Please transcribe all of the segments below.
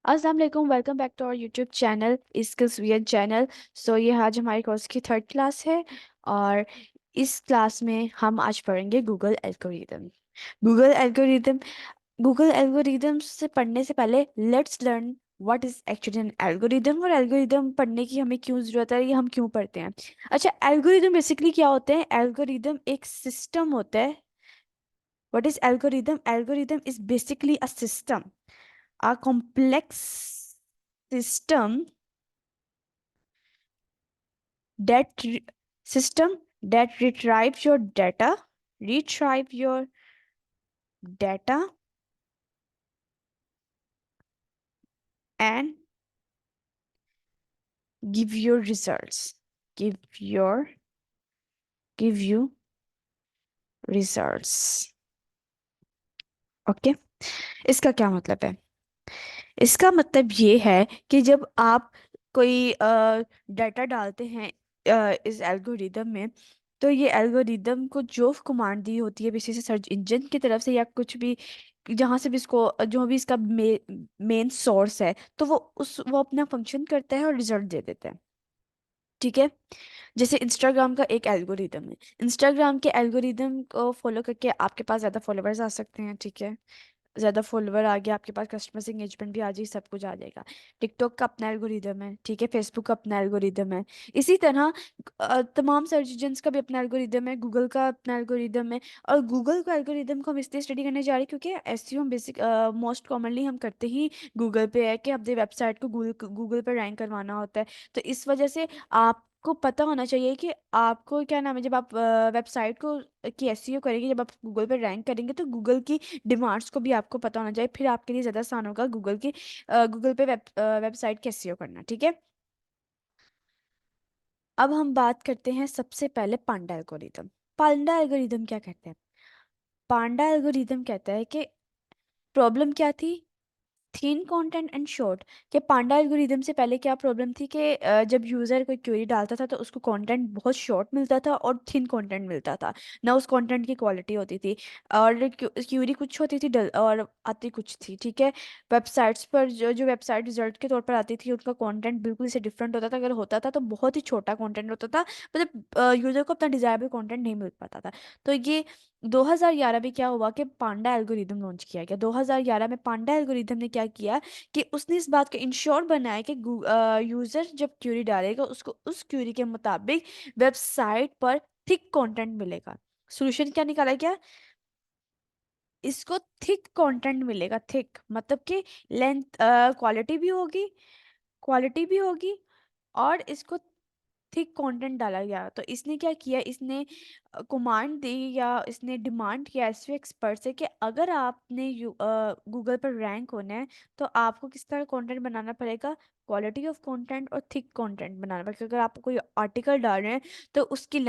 अस्सलाम वालेकुम, welcome back to our YouTube channel skills वियन चैनल। ये आज हमारे कोर्स की थर्ड क्लास है। और इस क्लास में हम आज पढ़ेंगे Google algorithm. Google algorithm Google algorithm से पढ़ने से पहले let's learn what is actually an algorithm, और एल्गोरिदम पढ़ने की हमें क्यों ज़रूरत है, ये हम क्यों पढ़ते हैं। अच्छा, एल्गोरिदम बेसिकली क्या होते हैं? एल्गोरिदम एक सिस्टम होता है। What is algorithm? Algorithm is basically a system, a complex system that re- system that retrieve your data and give your results give your give you results। Okay, इसका क्या मतलब है? इसका मतलब ये है कि जब आप कोई डाटा डालते हैं इस एल्गोरिदम में, तो ये एल्गोरिदम को जो कमांड दी होती है किसी से सर्च इंजन की तरफ से या कुछ भी, जहाँ से भी इसको जो भी इसका मेन सोर्स है, तो वो अपना फंक्शन करता है और रिजल्ट दे देता है। ठीक है। जैसे इंस्टाग्राम का एक एल्गोरिदम है। इंस्टाग्राम के एल्गोरिदम को फॉलो करके आपके पास ज़्यादा फॉलोअर्स आ सकते हैं। ठीक है, ज्यादा फॉलोवर आ गया आपके पास, कस्टमर्स एंगेजमेंट भी आ जाएगी, सब कुछ आ जाएगा। टिकटॉक का अपना एल्गोरिदम है। ठीक है, फेसबुक का अपना एल्गोरिदम है। इसी तरह तमाम सर्च इंजन्स का भी अपना एल्गोरिदम है, गूगल का अपना एल्गोरिदम है। और गूगल का एल्गोरिदम को हम इसलिए स्टडी करने जा रहे हैं क्योंकि एसईओ बेसिक मोस्ट कॉमनली हम करते ही गूगल पे है, कि अपने वेबसाइट को गूगल गूगल पे रैंक करवाना होता है। तो इस वजह से आपको पता होना चाहिए कि आपको क्या नाम है, जब आप वेबसाइट को की एसईओ करेंगे, जब आप गूगल पे रैंक करेंगे, तो गूगल की डिमांड्स को भी आपको पता होना चाहिए। फिर आपके लिए ज़्यादा आसान होगा गूगल पे वेबसाइट कैसे SEO करना। ठीक है। अब हम बात करते हैं सबसे पहले पांडा एल्गोरिदम। पांडा एल्गोरिदम क्या कहते हैं? पांडा एल्गोरिदम कहता है कि प्रॉब्लम क्या थी? Thin content and short. कि पांडा एल्गोरिदम से पहले क्या प्रॉब्लम थी कि जब यूजर कोई क्वेरी डालता था तो उसको कंटेंट बहुत शॉर्ट मिलता था और थिन कंटेंट मिलता था, ना उस कंटेंट की क्वालिटी होती थी, और क्यूरी कुछ होती थी डल और आती कुछ थी। ठीक है। वेबसाइट्स पर जो जो वेबसाइट रिजल्ट के तौर पर आती थी, उनका कंटेंट बिल्कुल से डिफरेंट होता था। अगर होता था तो बहुत ही छोटा कंटेंट होता था, मतलब यूजर को अपना डिजायरेबल कंटेंट नहीं मिल पाता था। तो ये 2011 में क्या हुआ कि पांडा एल्गोरिदम लॉन्च किया गया। 2011 में पांडा एल्गोरिदम ने क्या किया कि उसने इस बात को इंश्योर बनाया कि यूजर जब क्यूरी डालेगा उसको उस क्यूरी के मुताबिक वेबसाइट पर थिक कंटेंट मिलेगा। सोल्यूशन क्या निकाला गया? इसको थिक कंटेंट मिलेगा। थिक मतलब कि लेंथ, क्वालिटी भी होगी, और इसको थिक कंटेंट डाला गया। तो इसने क्या किया, इसने कमांड दी या इसने डिमांड किया एसईओ एक्सपर्ट से कि अगर आपने गूगल पर रैंक होना है, तो आपको किस तरह कंटेंट बनाना पड़ेगा? क्वालिटी ऑफ कंटेंट और थिक कंटेंट बनाना पड़ेगा। अगर आप कोई आर्टिकल डाल रहे हैं तो उसकी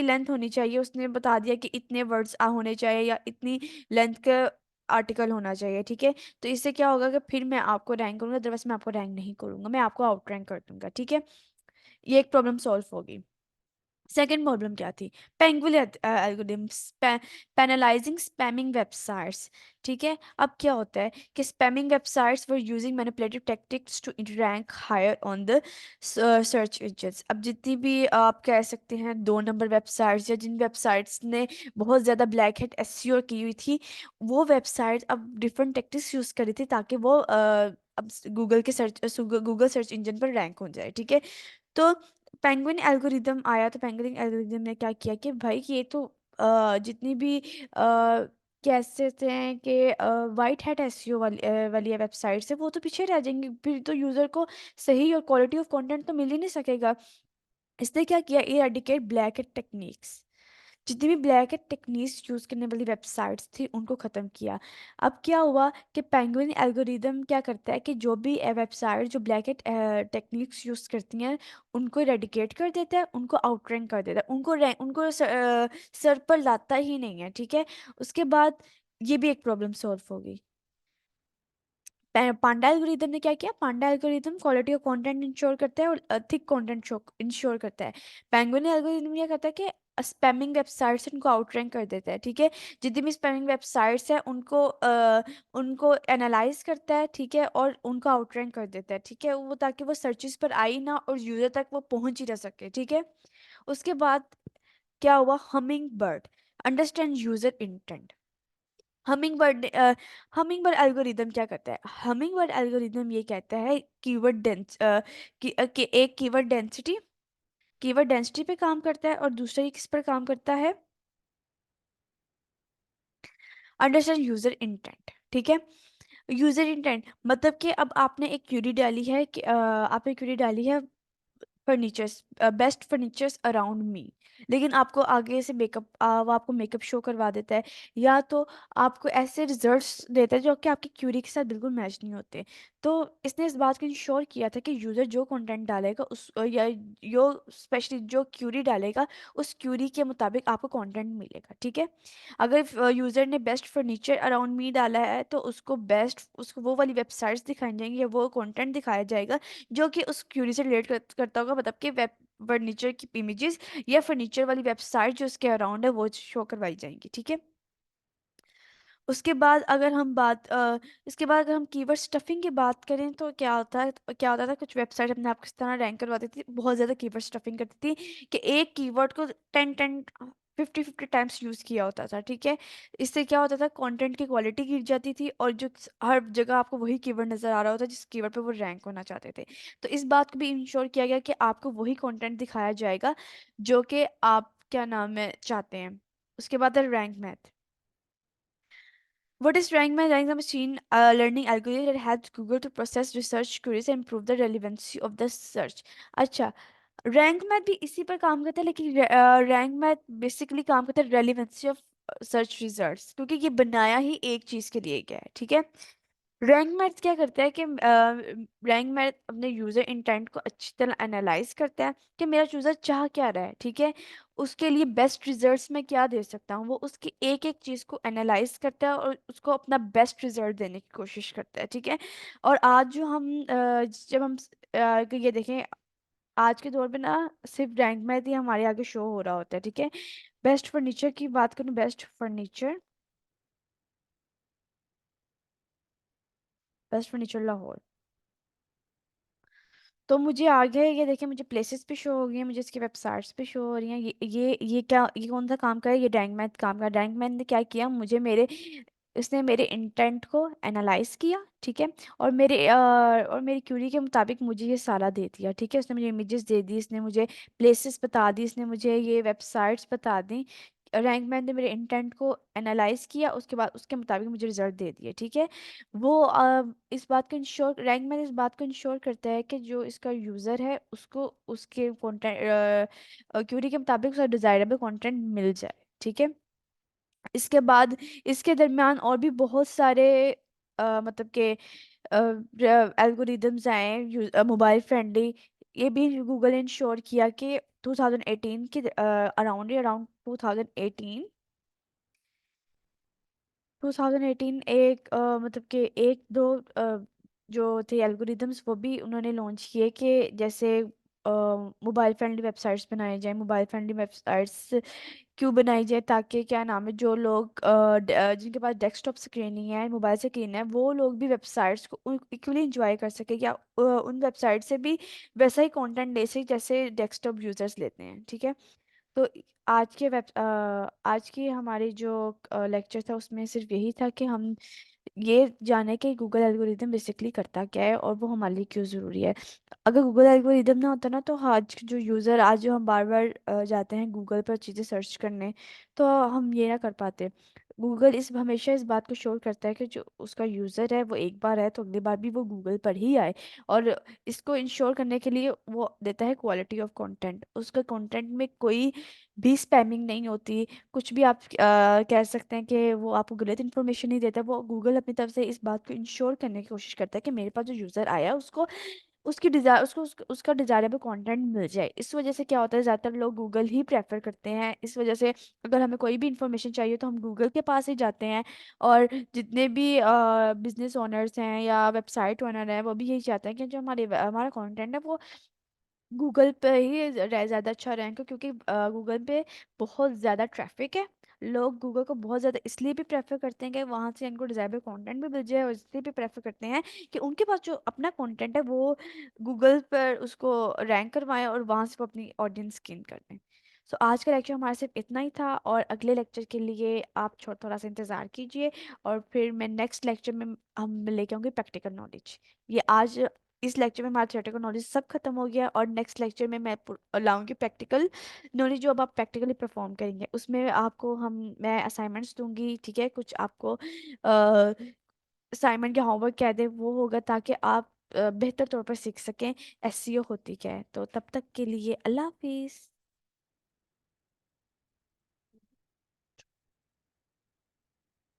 लेंथ होनी चाहिए। उसने बता दिया कि इतने वर्ड्स होने चाहिए या इतनी लेंथ का आर्टिकल होना चाहिए। ठीक है। तो इससे क्या होगा कि फिर मैं आपको रैंक करूंगा, अदरवाइज मैं आपको रैंक नहीं करूंगा, मैं आपको आउट रैंक कर दूंगा। ठीक है। ये एक प्रॉब्लम सॉल्व होगी। सेकेंड प्रॉब्लम क्या थी? Penguin algorithms, penalizing spamming websites. ठीक है। अब क्या होता है कि spamming websites were using manipulative tactics to rank higher on the search engines. अब जितनी भी आप कह सकते हैं 2 नंबर वेबसाइट्स, या जिन वेबसाइट्स ने बहुत ज़्यादा ब्लैक हेट एसईओ की हुई थी, वो वेबसाइट्स अब डिफरेंट टेक्टिक्स यूज़ कर रही थी ताकि वो अब गूगल सर्च इंजन पर रैंक हो जाए। ठीक है। तो पेंगुइन एल्गोरिदम आया, तो पेंगुइन एल्गोरिदम ने क्या किया कि भाई ये तो जितनी भी कह सकते हैं कि वाइट हैट एसईओ वाली वेबसाइट्स है, वो तो पीछे रह जाएंगी। फिर तो यूज़र को सही और क्वालिटी ऑफ कंटेंट तो मिल ही नहीं सकेगा। इसने क्या किया, इरेडिकेट ब्लैक हेट टेक्निक्स। जितनी भी ब्लैक एट टेक्निक्स यूज करने वाली वेबसाइट्स थी उनको खत्म किया। अब क्या हुआ कि पेंगुइन एल्गोरिदम क्या करता है कि जो भी वेबसाइट जो ब्लैक एट टेक्निक्स यूज करती हैं, उनको रेडिकेट कर देता है, उनको आउटरैंक कर देता है, उनको सर पर लाता ही नहीं है। ठीक है। उसके बाद ये भी एक प्रॉब्लम सॉल्व हो गई। पांडा एल्गोरिदम ने क्या किया? Panda algorithm quality of content ensure करता है और थिक कंटेंट इंश्योर करता है। पेंगुइन एल्गोरिदम क्या करता है कि स्पैमिंग वेबसाइट्स उनको आउटरैंक कर देता है, ठीक है। जितनी भी स्पैमिंग वेबसाइट्स हैं उनको एनालाइज करता है, ठीक है, और उनको आउटरैंक कर देता है, ठीक है, वो ताकि वो सर्चेस पर आई ना और यूजर तक वो पहुंच ही ना सके, ठीक है। उसके बाद क्या हुआ, humming bird understand user intent. Humming bird humming bird algorithm क्या करता है, हमिंग बर्ड एल्गोरिदम ये कहता है कीवर्ड डेंस कि एक कीवर्ड डेंसिटी पे काम करता है, और दूसरा ये किस पर काम करता है, अंडरस्टैंड यूजर इंटेंट, ठीक है। यूजर इंटेंट मतलब कि अब आपने एक क्यूरी डाली है कि आपने क्यूरी डाली है furnitures, best furnitures around me, लेकिन आपको आगे से वो आपको मेकअप शो करवा देता है, या तो आपको ऐसे रिजल्ट्स देता है जो कि आपकी क्यूरी के साथ बिल्कुल मैच नहीं होते। तो इसने इस बात को इंश्योर किया था कि यूज़र जो कंटेंट डालेगा उस या यो स्पेशली जो क्यूरी डालेगा उस क्यूरी के मुताबिक आपको कंटेंट मिलेगा, ठीक है। अगर यूज़र ने बेस्ट फर्नीचर अराउंड मी डाला है तो उसको वो वाली वेबसाइट्स दिखाई जाएंगी या वो कंटेंट दिखाया जाएगा जो कि उस क्यूरी से रिलेट करता होगा, मतलब कि वेब फर्नीचर की इमेजेस या फर्नीचर वाली वेबसाइट जो उसके अराउंड है वो शो करवाई जाएंगी, ठीक है। उसके बाद अगर हम इसके बाद अगर हम कीवर्ड स्टफिंग की बात करें तो क्या होता था, कुछ वेबसाइट अपने आप को इस तरह रैंक करवाती थी, बहुत ज़्यादा कीवर्ड स्टफिंग करती थी कि एक कीवर्ड को 10 10 50 50 टाइम्स यूज़ किया होता था, ठीक है। इससे क्या होता था, कंटेंट की क्वालिटी गिर जाती थी, और जो हर जगह आपको वही कीवर्ड नज़र आ रहा होता जिस कीवर्ड पे वो रैंक होना चाहते थे। तो इस बात को भी इंश्योर किया गया कि आपको वही कंटेंट दिखाया जाएगा जो कि आप क्या नाम है चाहते हैं। उसके बाद है rank math. What is rank math? Rank math machine learning algorithm that helps Google to process research queries and improve the relevancy of the search. अच्छा, रैंक मैथ भी इसी पर काम करता है, लेकिन रैंक मैथ बेसिकली काम करता है रेलिवेंसी ऑफ सर्च रिजल्ट्स, क्योंकि ये बनाया ही एक चीज के लिए गया है, ठीक है। रैंक मैथ क्या करता है कि रैंक मैथ अपने यूजर इंटेंट को अच्छी तरह एनालाइज करता है कि मेरा यूजर चाह क्या रहा है, ठीक है। उसके लिए बेस्ट रिजल्ट्स में क्या दे सकता हूँ, वो उसकी एक एक चीज को एनालाइज करता है और उसको अपना बेस्ट रिजल्ट देने की कोशिश करता है, ठीक है। और आज जो हम जब हम ये देखें, आज के दौर में ना सिर्फ रैंक मैथ ही हमारे आगे शो हो रहा होता है, ठीक है। बेस्ट फर्नीचर की बात करूँ, बेस्ट फर्नीचर लाहौर, तो मुझे आगे ये देखिए, मुझे प्लेसेस पे शो हो गई हैं, मुझे इसकी वेबसाइट्स पे शो हो रही हैं। ये कौन सा काम का है, ये रैंक मैथ काम का। रैंक मैथ ने क्या किया, मुझे मेरे इसने मेरे इंटेंट को एनालाइज किया, ठीक है, और मेरी क्यूरी के मुताबिक मुझे ये सारा दे दिया, ठीक है। उसने मुझे इमेजेस दे दी, इसने मुझे प्लेसेस बता दी, इसने मुझे ये वेबसाइट्स बता दी। रैंक मैथ ने मेरे इंटेंट को एनालाइज किया, उसके बाद उसके मुताबिक मुझे रिजल्ट दे दिए, ठीक है। इस बात को इंश्योर रैंक मैन इस बात को इंश्योर करता है कि जो इसका यूज़र है उसको उसके कंटेंट क्यूरी के मुताबिक उसका डिज़ायरेबल कंटेंट मिल जाए, ठीक है। इसके बाद इसके दरमियान और भी बहुत सारे मतलब के एल्गोरिदम्स आए मोबाइल फ्रेंडली। ये भी गूगल ने इंश्योर किया कि 2018 के अराउंड अराउंड 2018 2018 मतलब कि एक दो जो थे एल्गोरिदम्स वो भी उन्होंने लॉन्च किए कि जैसे मोबाइल फ्रेंडली वेबसाइट्स बनाए जाएं। मोबाइल फ्रेंडली वेबसाइट्स क्यों बनाई जाए, ताकि क्या नाम है, जो लोग जिनके पास डेस्कटॉप स्क्रीन नहीं है, मोबाइल स्क्रीन है, वो लोग भी वेबसाइट्स को इक्वली इंजॉय कर सके, या उन वेबसाइट से भी वैसा ही कंटेंट ले सके जैसे डेस्कटॉप यूजर्स लेते हैं, ठीक है। तो आज की हमारी जो लेक्चर था उसमें सिर्फ यही था कि हम ये जाने कि गूगल एल्गोरिदम बेसिकली करता क्या है और वो हमारे लिए क्यों ज़रूरी है। अगर गूगल एल्गोरिदम ना होता ना तो आज के जो यूज़र, आज जो हम बार बार जाते हैं गूगल पर चीज़ें सर्च करने, तो हम ये ना कर पाते। गूगल हमेशा इस बात को शोर करता है कि जो उसका यूज़र है वो एक बार है तो अगली बार भी वो गूगल पर ही आए, और इसको इंश्योर करने के लिए वो देता है क्वालिटी ऑफ कंटेंट। उसका कंटेंट में कोई भी स्पैमिंग नहीं होती, कुछ भी आप कह सकते हैं कि वो आपको गलत इन्फॉर्मेशन नहीं देता। वो गूगल अपनी तरफ से इस बात को इंश्योर करने की कोशिश करता है कि मेरे पास जो यूज़र आया है उसको उसकी डिज़ायर उसको उसका उसका डिज़ायरेबल कंटेंट मिल जाए। इस वजह से क्या होता है, ज़्यादातर लोग गूगल ही प्रेफर करते हैं। इस वजह से अगर हमें कोई भी इंफॉर्मेशन चाहिए तो हम गूगल के पास ही जाते हैं, और जितने भी बिजनेस ओनर्स हैं या वेबसाइट ओनर हैं वो भी यही चाहते हैं कि जो हमारा कंटेंट है वो गूगल पे ही ज़्यादा अच्छा रैंक है, क्योंकि गूगल पे बहुत ज़्यादा ट्रैफिक है। लोग गूगल को बहुत ज़्यादा इसलिए भी प्रेफर करते हैं कि वहाँ से इनको डिज़ायरेबल कंटेंट भी मिल जाए, और इसलिए भी प्रेफर करते हैं कि उनके पास जो अपना कंटेंट है वो गूगल पर उसको रैंक करवाएं और वहाँ से वो अपनी ऑडियंस गेन कर लें। सो आज का लेक्चर हमारा सिर्फ इतना ही था, और अगले लेक्चर के लिए आप थोड़ा सा इंतज़ार कीजिए, और फिर मैं नेक्स्ट लेक्चर में हम लेके आऊँगी प्रैक्टिकल नॉलेज। ये आज इस लेक्चर में हमारा थियोरेटिकल नॉलेज सब खत्म हो गया, और नेक्स्ट लेक्चर में मैं लाऊंगी प्रैक्टिकल नॉलेज, जो अब आप प्रैक्टिकली परफॉर्म करेंगे उसमें आपको हम मैं असाइनमेंट्स दूंगी, ठीक है, कुछ आपको असाइनमेंट के होमवर्क कह दे वो होगा, ताकि आप बेहतर तौर पर सीख सकें एसईओ होती क्या है। तो तब तक के लिए अल्लाह हाफिज़।